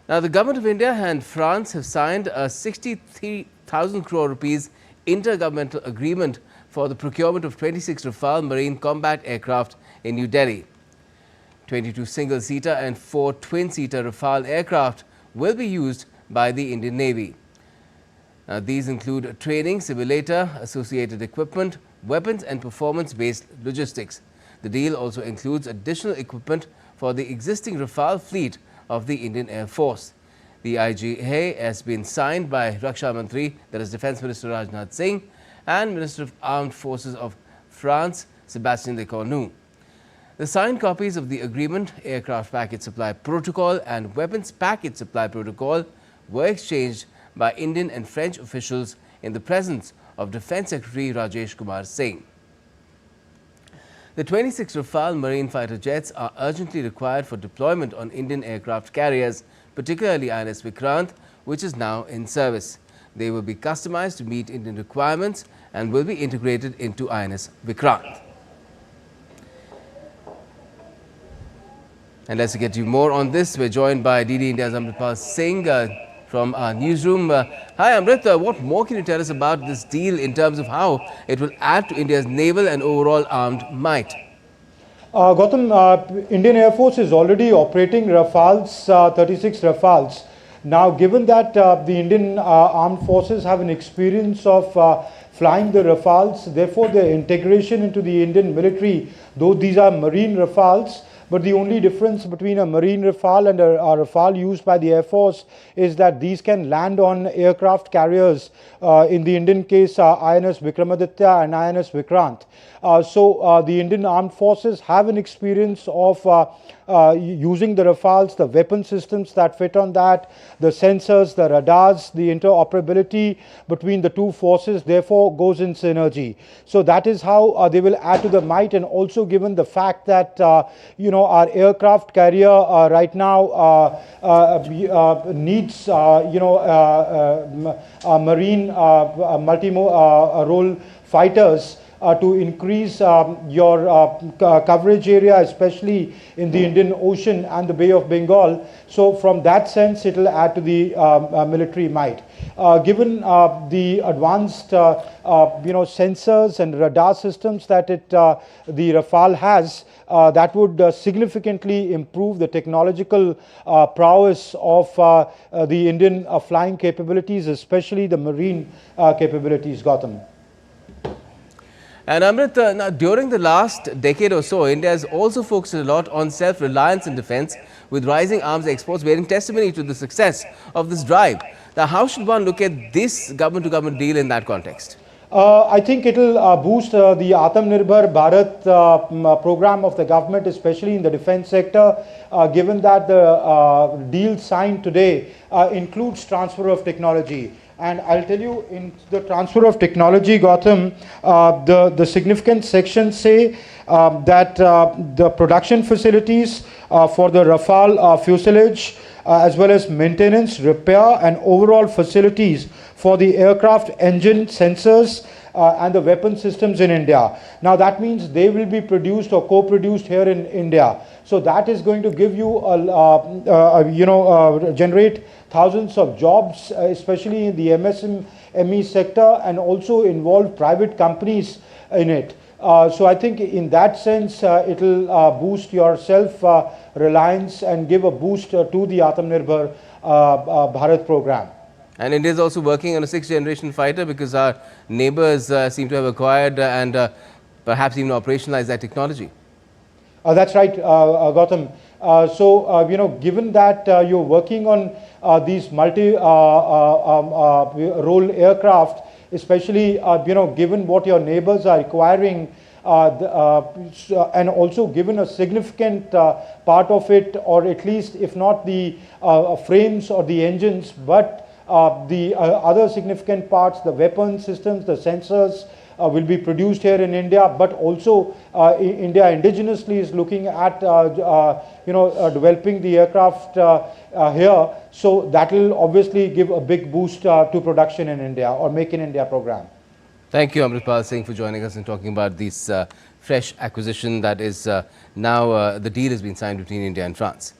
Now, the Government of India and France have signed a 63,000 crore rupees intergovernmental agreement for the procurement of 26 Rafale marine combat aircraft in New Delhi. 22 single-seater and 4 twin-seater Rafale aircraft will be used by the Indian Navy. These include training, simulator, associated equipment, weapons and performance-based logistics. The deal also includes additional equipment for the existing Rafale fleet of the Indian Air Force. The IGA has been signed by Raksha Mantri, that is Defence Minister Rajnath Singh, and Minister of Armed Forces of France, Sébastien Lecornu. The signed copies of the agreement, Aircraft Package Supply Protocol and Weapons Package Supply Protocol were exchanged by Indian and French officials in the presence of Defence Secretary Rajesh Kumar Singh. The 26 Rafale marine fighter jets are urgently required for deployment on Indian aircraft carriers, particularly INS Vikrant, which is now in service. They will be customized to meet Indian requirements and will be integrated into INS Vikrant. And let's get you more on this. We're joined by DD India's Amritpal Singh from our newsroom. Hi Amrit, what more can you tell us about this deal in terms of how it will add to India's naval and overall armed might? Gautam, Indian Air Force is already operating Rafales, 36 Rafales. Now, given that the Indian armed forces have an experience of flying the Rafales, therefore their integration into the Indian military, though these are marine Rafales, but the only difference between a marine Rafale and a Rafale used by the Air Force is that these can land on aircraft carriers, in the Indian case INS Vikramaditya and INS Vikrant. So the Indian armed forces have an experience of using the Rafales, the weapon systems that fit on that, the sensors, the radars, the interoperability between the two forces therefore goes in synergy. So that is how they will add to the might, and also given the fact that our aircraft carrier right now needs marine multi-role fighters to increase your coverage area, especially in the Indian Ocean and the Bay of Bengal. So from that sense, it will add to the military might. Given the advanced sensors and radar systems that the Rafale has, that would significantly improve the technological prowess of the Indian flying capabilities, especially the marine capabilities, Gautam. And Amrit, now during the last decade or so, India has also focused a lot on self-reliance in defence, with rising arms exports bearing testimony to the success of this drive. Now, how should one look at this government-to-government deal in that context? I think it will boost the Atmanirbhar Bharat program of the government, especially in the defence sector, given that the deal signed today includes transfer of technology. And I'll tell you, in the transfer of technology, Gautam, the significant sections say that the production facilities for the Rafale fuselage, as well as maintenance, repair and overall facilities for the aircraft engine, sensors and the weapon systems in India. Now that means they will be produced or co-produced here in India. So that is going to give you generate thousands of jobs, especially in the MSME sector, and also involve private companies in it. So I think in that sense, it will boost your self-reliance and give a boost to the Atmanirbhar Bharat program. And India is also working on a 6th generation fighter, because our neighbours seem to have acquired and perhaps even operationalized that technology. That's right, Gautam. So, given that you're working on these multi-role aircraft, especially, given what your neighbors are acquiring, and also given a significant part of it, or at least if not the frames or the engines, but the other significant parts, the weapon systems, the sensors, will be produced here in India, but also India indigenously is looking at developing the aircraft here. So that will obviously give a big boost to production in India, or Make in India program. Thank you, Amritpal Singh, for joining us and talking about this fresh acquisition that is now the deal has been signed between India and France.